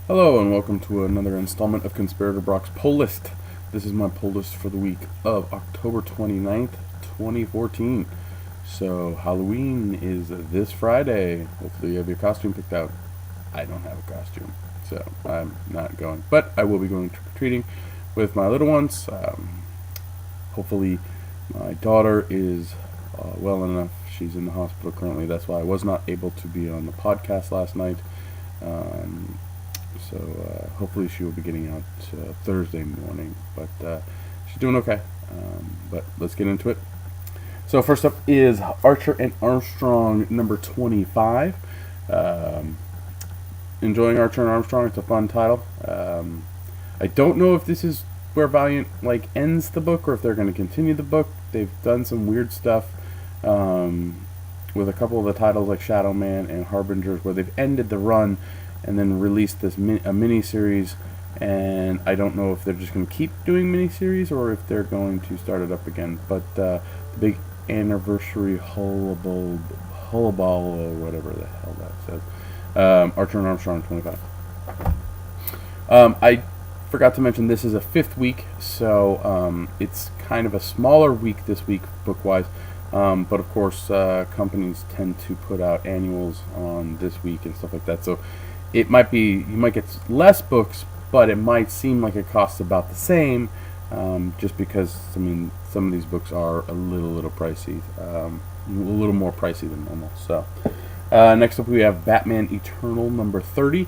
Hello and welcome to another installment of Conspirator Brock's Poll List. This is my poll list for the week of October 29th, 2014. So Halloween is this Friday. Hopefully you have your costume picked out. I don't have a costume, so I'm not going. But I will be going trick-or-treating with my little ones. Hopefully my daughter is well enough. She's in the hospital currently. That's why I was not able to be on the podcast last night. So hopefully she will be getting out Thursday morning, but she's doing okay. But let's get into it. So first up is Archer and Armstrong number 25. Enjoying Archer and Armstrong. It's a fun title. I don't know if this is where Valiant ends the book or if they're going to continue the book. They've done some weird stuff with a couple of the titles like Shadow Man and Harbingers where they've ended the run and then released this a mini-series, and I don't know if they're just going to keep doing mini-series or if they're going to start it up again. But the big anniversary hullaball or whatever the hell that says. Archer and Armstrong 25. I forgot to mention this is a 5th week, so it's kind of a smaller week this week book-wise. But of course, companies tend to put out annuals on this week and stuff like that. So it might be, you might get less books, but it might seem like it costs about the same, just because, I mean, some of these books are a little pricey, a little more pricey than normal. So, next up we have Batman Eternal number 30.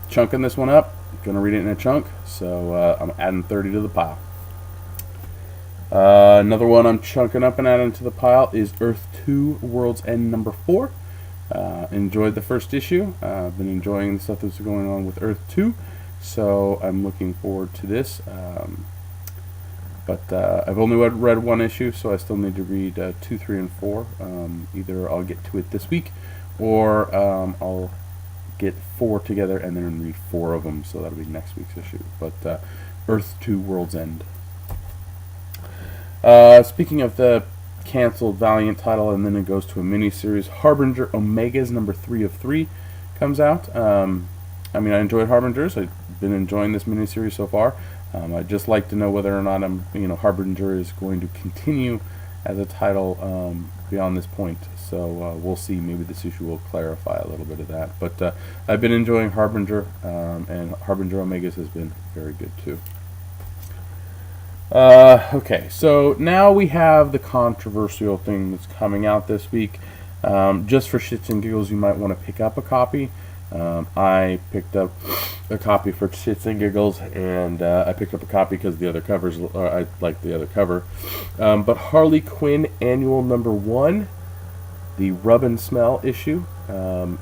Chunking this one up, gonna read it in a chunk, so I'm adding 30 to the pile. Another one I'm chunking up and adding to the pile is Earth 2 World's End number 4. Enjoyed the first issue. I've been enjoying the stuff that's going on with Earth 2, so I'm looking forward to this. But I've only read one issue, so I still need to read 2, 3, and 4. Either I'll get to it this week, or I'll get 4 together and then read 4 of them, so that'll be next week's issue. But Earth 2 World's End. Speaking of the canceled Valiant title, and then it goes to a mini-series, Harbinger Omegas number 3 of 3 comes out. I mean, I enjoyed Harbingers. I've been enjoying this mini-series so far. I'd just like to know whether or not Harbinger is going to continue as a title beyond this point. So we'll see. Maybe this issue will clarify a little bit of that. But I've been enjoying Harbinger, and Harbinger Omegas has been very good too. Okay, so now we have the controversial thing that's coming out this week. Just for shits and giggles, you might want to pick up a copy. I picked up a copy for shits and giggles, and I picked up a copy because the other covers, I like the other cover. But Harley Quinn Annual number 1, the Rub and Smell issue.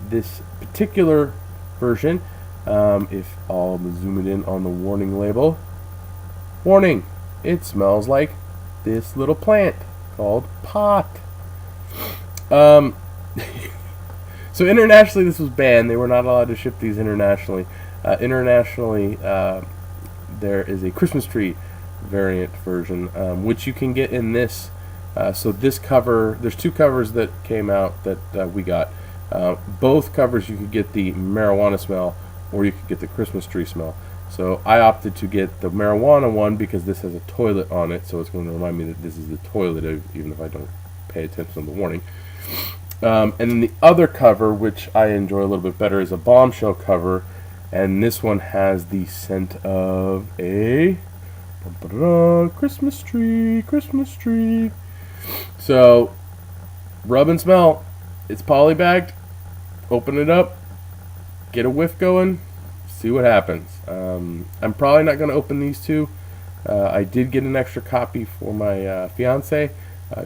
This particular version, if I'll zoom it in on the warning label. Warning! It smells like this little plant called pot. So internationally this was banned. They were not allowed to ship these internationally. Internationally, there is a Christmas tree variant version, which you can get in this. So this cover, there's 2 covers that came out that we got. Both covers you could get the marijuana smell, or you could get the Christmas tree smell. So I opted to get the marijuana one because this has a toilet on it, so it's going to remind me that this is the toilet, even if I don't pay attention to the warning. And then the other cover, which I enjoy a little bit better, is a bombshell cover, and this one has the scent of a Christmas tree, Christmas tree. So, rub and smell. It's polybagged. Open it up. Get a whiff going. See what happens. I'm probably not going to open these 2. I did get an extra copy for my fiance,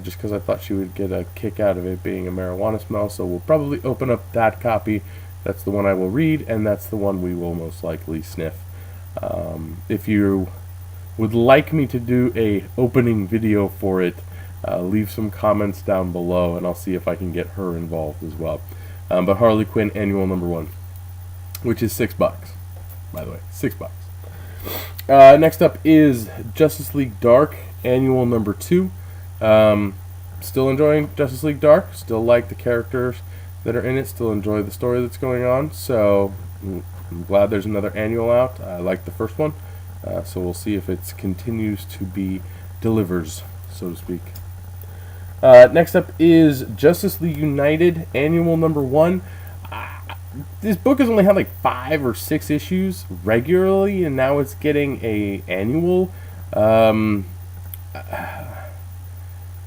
just because I thought she would get a kick out of it being a marijuana smell. So we'll probably open up that copy. That's the one I will read, and that's the one we will most likely sniff. If you would like me to do a opening video for it, leave some comments down below, and I'll see if I can get her involved as well. But Harley Quinn Annual number 1, which is $6. By the way, $6. Next up is Justice League Dark Annual number 2. Still enjoying Justice League Dark. Still like the characters that are in it. Still enjoy the story that's going on. So I'm glad there's another annual out. I like the first one, so we'll see if it continues to be delivers, so to speak. Next up is Justice League United Annual number 1. This book has only had like 5 or 6 issues regularly, and now it's getting a annual.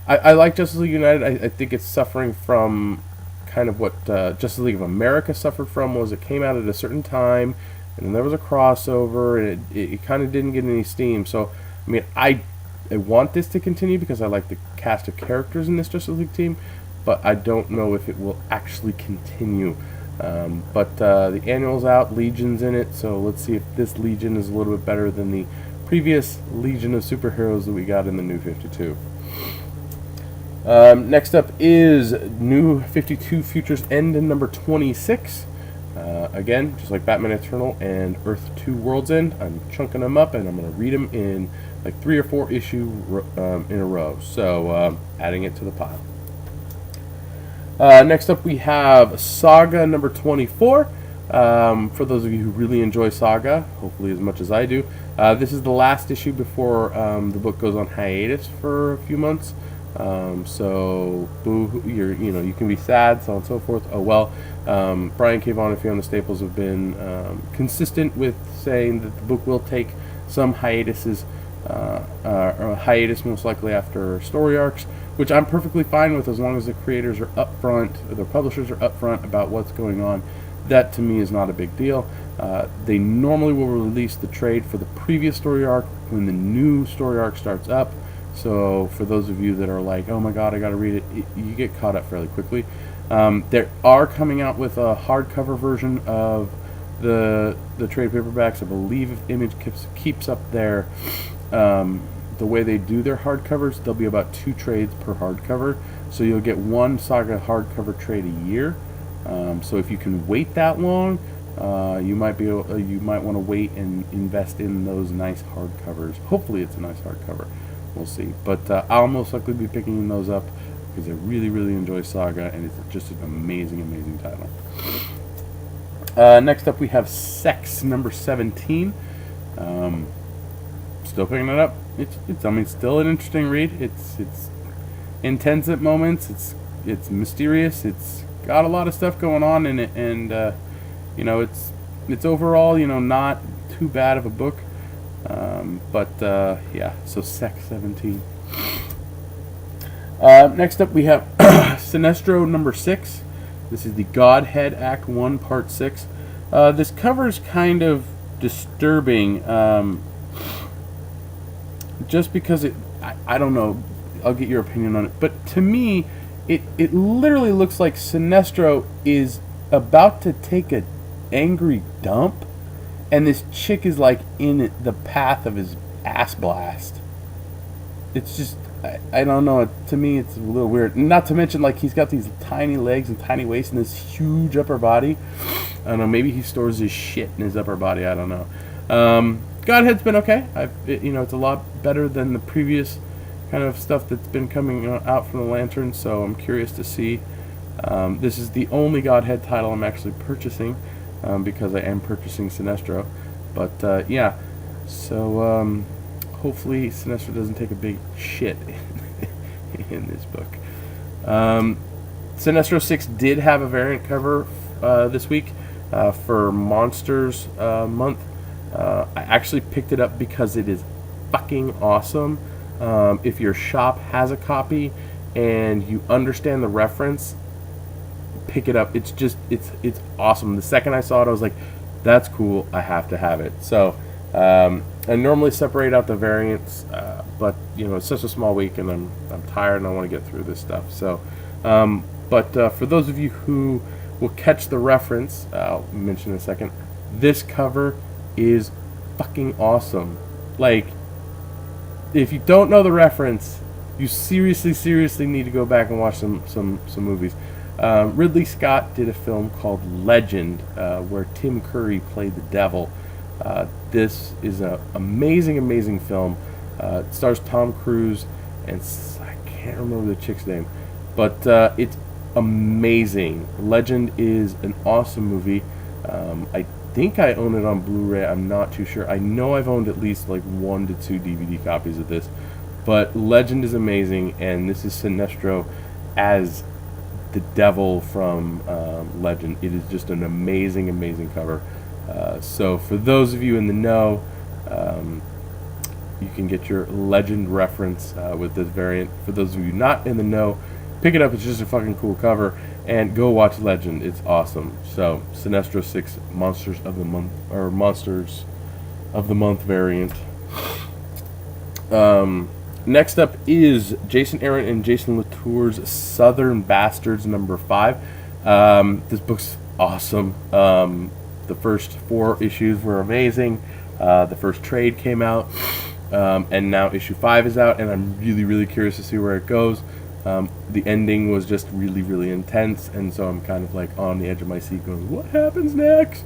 I like Justice League United. I think it's suffering from kind of what Justice League of America suffered from. Was it came out at a certain time, and then there was a crossover, and it kind of didn't get any steam. So, I mean, I want this to continue because I like the cast of characters in this Justice League team, but I don't know if it will actually continue. But the annual's out, Legion's in it, so let's see if this Legion is a little bit better than the previous Legion of superheroes that we got in the New 52. Next up is New 52 Futures End in number 26. Again, just like Batman Eternal and Earth 2 World's End, I'm chunking them up and I'm going to read them in like 3 or 4 issue in a row. So adding it to the pile. Next up we have Saga number 24. For those of you who really enjoy Saga, hopefully as much as I do, this is the last issue before the book goes on hiatus for a few months. So boo, you can be sad, so on and so forth. Oh well. Brian K. Vaughan and Fiona Staples have been consistent with saying that the book will take some hiatuses, or a hiatus most likely after story arcs, which I'm perfectly fine with as long as the creators are upfront, or the publishers are upfront about what's going on. That to me is not a big deal. They normally will release the trade for the previous story arc when the new story arc starts up. So for those of you that are like, oh my god, I gotta read it, you get caught up fairly quickly. They are coming out with a hardcover version of the trade paperbacks. I believe if Image keeps up their the way they do their hardcovers, there'll be about 2 trades per hardcover. So you'll get 1 Saga hardcover trade a year. So if you can wait that long, you might want to wait and invest in those nice hardcovers. Hopefully it's a nice hardcover. We'll see. But I'll most likely be picking those up because I really, really enjoy Saga, and it's just an amazing, amazing title. Next up we have Sex number 17. Still picking it up. It's still an interesting read. It's intense at moments. It's mysterious. It's got a lot of stuff going on in it, and it's overall not too bad of a book. Yeah, so Sex 17. Next up we have Sinestro number 6. This is the Godhead Act 1 Part 6. This cover is kind of disturbing, just because I don't know, I'll get your opinion on it, but to me it literally looks like Sinestro is about to take an angry dump, and this chick is like in the path of his ass blast. It's just, I don't know, to me it's a little weird. Not to mention, like, he's got these tiny legs and tiny waist and this huge upper body. I don't know, maybe he stores his shit in his upper body, I don't know. Godhead's been okay. It's a lot better than the previous kind of stuff that's been coming out from the Lantern, so I'm curious to see. This is the only Godhead title I'm actually purchasing, because I am purchasing Sinestro. But yeah, so hopefully Sinestro doesn't take a big shit in this book. Sinestro 6 did have a variant cover this week for Monsters month. I actually picked it up because it is fucking awesome. If your shop has a copy and you understand the reference, pick it up. It's awesome. The second I saw it, I was like, that's cool, I have to have it. So I normally separate out the variants, but it's such a small week and I'm tired and I want to get through this stuff. So for those of you who will catch the reference, I'll mention in a second, this cover is fucking awesome. Like, if you don't know the reference, you seriously need to go back and watch some movies. Ridley Scott did a film called Legend, where Tim Curry played the devil. This is an amazing film. It stars Tom Cruise, and I can't remember the chick's name, but it's amazing. Legend is an awesome movie. I think I own it on Blu-ray. I'm not too sure. I know I've owned at least like 1 to 2 DVD copies of this. But Legend is amazing, and this is Sinestro as the devil from Legend. It is just an amazing, amazing cover. So for those of you in the know, you can get your Legend reference with this variant. For those of you not in the know, pick it up. It's just a fucking cool cover. And go watch Legend. It's awesome. So Sinestro 6 Monsters of the Month, or Monsters of the Month variant. Next up is Jason Aaron and Jason Latour's Southern Bastards #5. This book's awesome. The first 4 issues were amazing. The first trade came out, and now issue 5 is out, and I'm really, really curious to see where it goes. The ending was just really, really intense, and so I'm kind of like on the edge of my seat going, what happens next?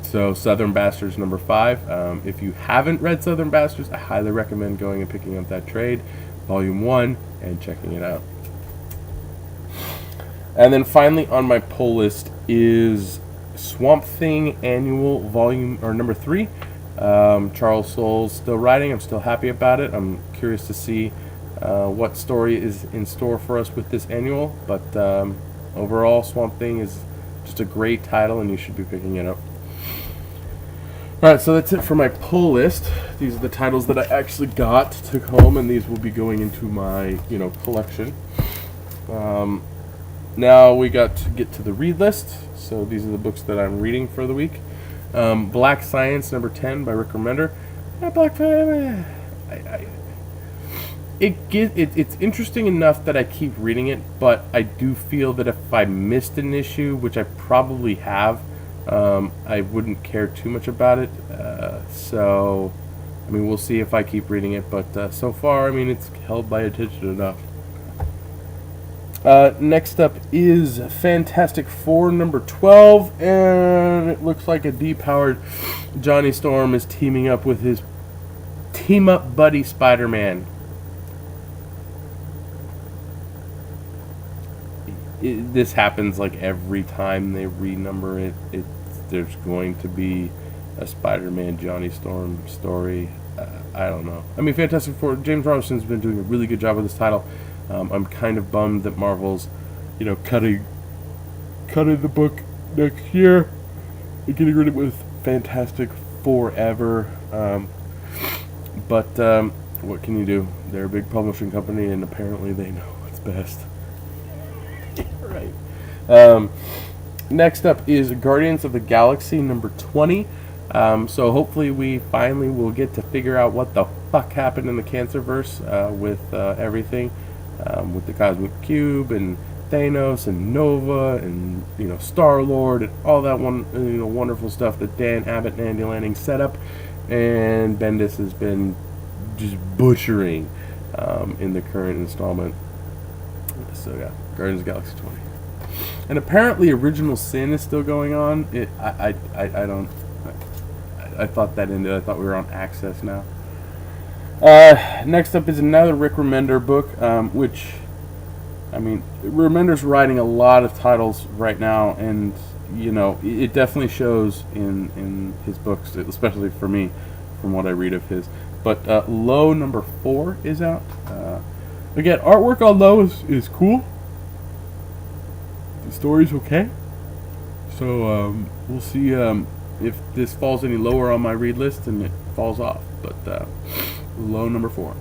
So Southern Bastards #5. If you haven't read Southern Bastards, I highly recommend going and picking up that trade, Volume 1, and checking it out. And then finally on my pull list is Swamp Thing Annual Volume, or #3. Charles Soule's still writing. I'm still happy about it. I'm curious to see what story is in store for us with this annual, but overall Swamp Thing is just a great title, and you should be picking it up. Alright, so that's it for my pull list. These are the titles that I actually took home, and these will be going into my, collection. Now we got to get to the read list. So these are the books that I'm reading for the week. Black Science #10 by Rick Remender. It's interesting enough that I keep reading it, but I do feel that if I missed an issue, which I probably have, I wouldn't care too much about it. So, we'll see if I keep reading it, but so far, it's held my attention enough. Next up is Fantastic Four #12, and it looks like a depowered Johnny Storm is teaming up with his team-up buddy Spider-Man. This happens like every time they renumber it. There's going to be a Spider-Man Johnny Storm story. I don't know. Fantastic Four. James Robinson's been doing a really good job with this title. I'm kind of bummed that Marvel's, cutting the book next year and getting rid of it with Fantastic Forever. But what can you do? They're a big publishing company, and apparently they know what's best. Right. Next up is Guardians of the Galaxy #20. So hopefully we finally will get to figure out what the fuck happened in the Cancerverse with everything, with the Cosmic Cube and Thanos and Nova and Star-Lord and all that wonderful stuff that Dan Abbott and Andy Lanning set up, and Bendis has been just butchering in the current installment. So yeah, Guardians of the Galaxy 20. And apparently Original Sin is still going on. I thought that ended. I thought we were on Access now. Next up is another Rick Remender book, which, Remender's writing a lot of titles right now, and, it definitely shows in his books, especially for me, from what I read of his. But Low #4 is out. Again, artwork on Low is cool. The story's okay. So we'll see if this falls any lower on my read list, and it falls off. But Low #4.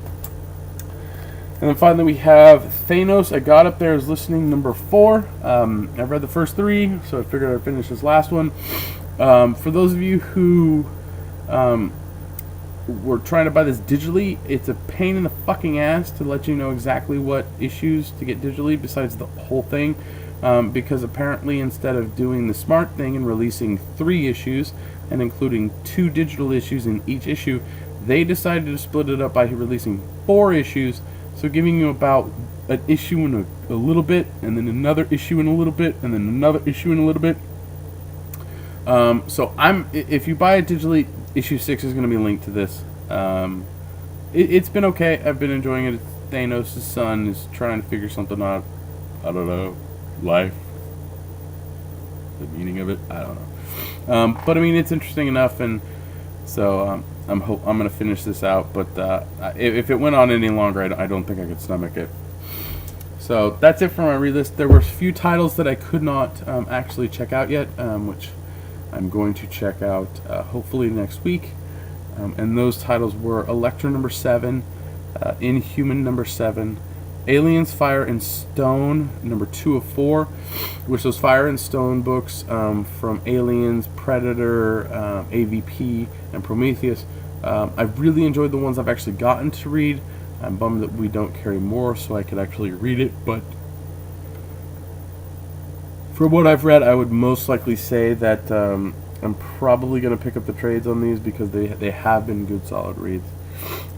And then finally we have Thanos. I got up there as listening #4. I've read the first 3, so I figured I'd finish this last one. For those of you who were trying to buy this digitally, it's a pain in the fucking ass to let you know exactly what issues to get digitally besides the whole thing, because apparently instead of doing the smart thing and releasing 3 issues and including 2 digital issues in each issue, they decided to split it up by releasing 4 issues, so giving you about an issue in a little bit, and then another issue in a little bit, and then another issue in a little bit. So if you buy it digitally, issue 6 is going to be linked to this. It's been okay. I've been enjoying it. Thanos' son is trying to figure something out. I don't know. Life. The meaning of it. I don't know. But I mean, it's interesting enough, and so I'm going to finish this out. But if it went on any longer, I don't think I could stomach it. So that's it for my read list. There were a few titles that I could not actually check out yet, which I'm going to check out hopefully next week. And those titles were Electra #7, Inhuman #7, Aliens Fire and Stone #2 of 4, which those Fire and Stone books from Aliens, Predator, AVP, and Prometheus. I've really enjoyed the ones I've actually gotten to read. I'm bummed that we don't carry more so I could actually read it, but from what I've read, I would most likely say that I'm probably going to pick up the trades on these because they have been good, solid reads.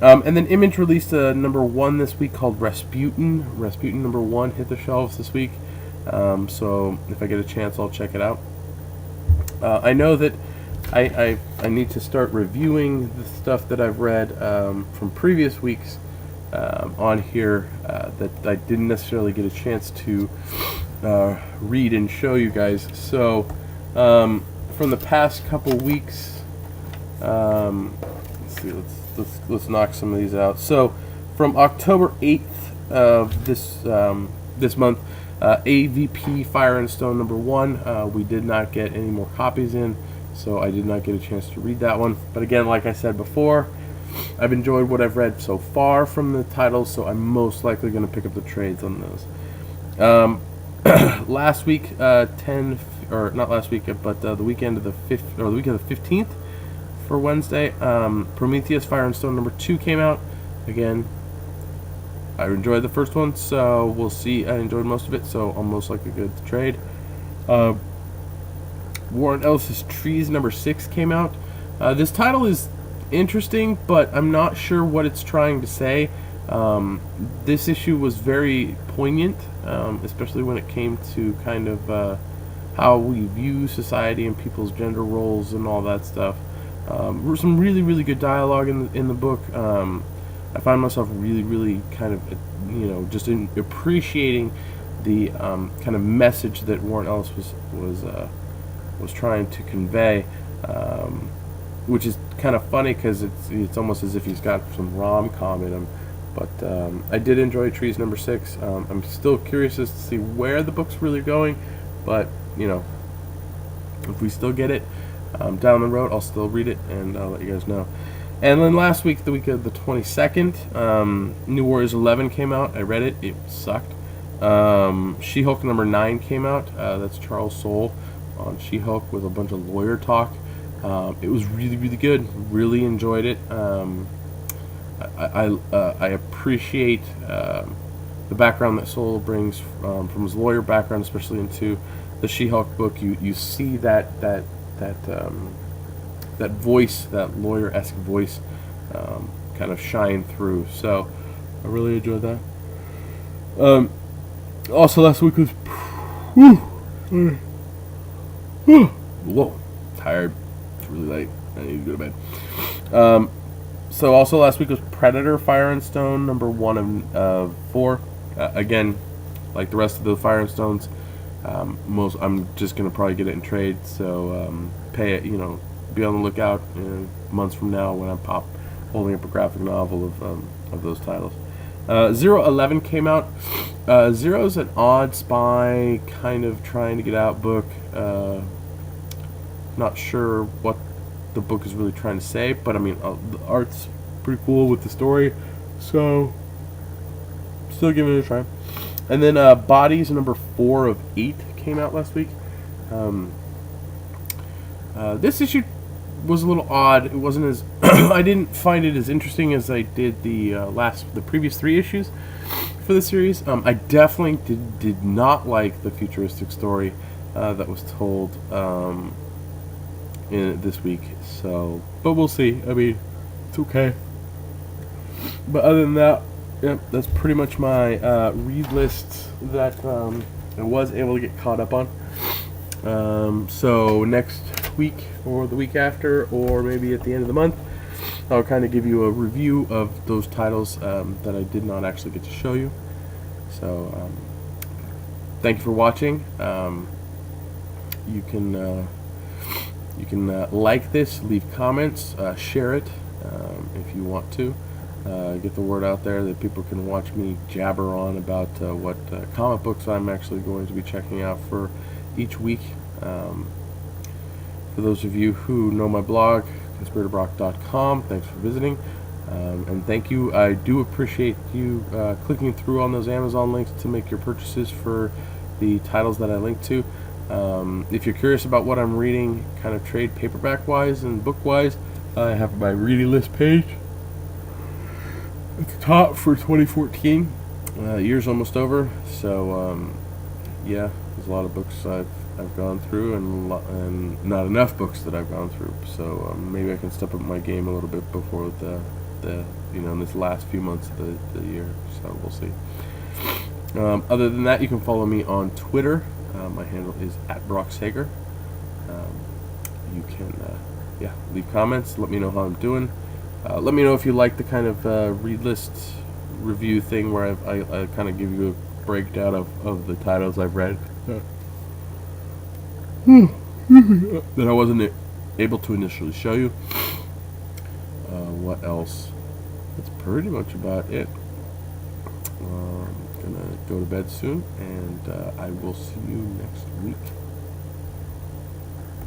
And then Image released a #1 this week called Rasputin. Rasputin #1 hit the shelves this week, so if I get a chance, I'll check it out. I know that I need to start reviewing the stuff that I've read from previous weeks on here that I didn't necessarily get a chance to read and show you guys. So from the past couple weeks, let's see, let's knock some of these out. So from October 8th of this month, AVP Fire and Stone #1. We did not get any more copies in, so I did not get a chance to read that one. But again, like I said before, I've enjoyed what I've read so far from the titles, so I'm most likely going to pick up the trades on those. Last week, not last week, but the weekend of the 5th, or the weekend of the 15th for Wednesday, Prometheus Fire and Stone #2 came out. Again, I enjoyed the first one, so we'll see. I enjoyed most of it, so I'll most likely get the trade. Warren Ellis's Trees #6 came out. This title is interesting, but I'm not sure what it's trying to say. This issue was very poignant, especially when it came to kind of how we view society and people's gender roles and all that stuff. Some really, really good dialogue in the book. I find myself really kind of, just appreciating the kind of message that Warren Ellis was trying to convey, which is kind of funny because it's almost as if he's got some rom-com in him. But I did enjoy Trees #6. I'm still curious as to see where the book's really going, but if we still get it down the road, I'll still read it and I'll let you guys know. And then last week, the week of the 22nd, New Warriors 11 came out. I read it. It sucked. She-Hulk #9 came out. That's Charles Soule on She-Hulk with a bunch of lawyer talk. It was really, really good. Really enjoyed it. I appreciate the background that Soule brings from his lawyer background, especially into the She-Hulk book. You see that voice, that lawyer-esque voice, kind of shine through. So I really enjoyed that. Also, last week was whoa, tired. It's really late. I need to go to bed. So also last week was Predator Fire and Stone #1 of 4. Again, like the rest of the Fire and Stones, I'm just gonna probably get it in trade. So pay it, be on the lookout months from now when I'm holding up a graphic novel of those titles. 011 came out. Zero's an odd spy kind of trying to get out book. Not sure what the book is really trying to say, but I mean the art's pretty cool with the story, so still giving it a try. And then Bodies #4 of 8 came out last week. This issue was a little odd. It wasn't as I didn't find it as interesting as I did the previous 3 issues for the series. I definitely did not like the futuristic story that was told in this week. So, but we'll see. I mean, it's okay. But other than that, that's pretty much my read list that I was able to get caught up on. So next week or the week after, or maybe at the end of the month, I'll kind of give you a review of those titles that I did not actually get to show you. So thank you for watching. You can You can like this, leave comments, share it if you want to. Get the word out there that people can watch me jabber on about what comic books I'm actually going to be checking out for each week. For those of you who know my blog, conspiratorbrock.com, thanks for visiting. And thank you. I do appreciate you clicking through on those Amazon links to make your purchases for the titles that I link to. If you're curious about what I'm reading, kind of trade paperback-wise and book-wise, I have my reading list page at the top for 2014. Year's almost over, so yeah, there's a lot of books I've gone through, and not enough books that I've gone through. So maybe I can step up my game a little bit before the in this last few months of the year. So we'll see. Other than that, you can follow me on Twitter. My handle is @BrockSager. You can leave comments. Let me know how I'm doing. Let me know if you like the kind of read list review thing where I kind of give you a breakdown of the titles I've read that I wasn't able to initially show you. What else? That's pretty much about it. I'm gonna go to bed soon, and I will see you next week.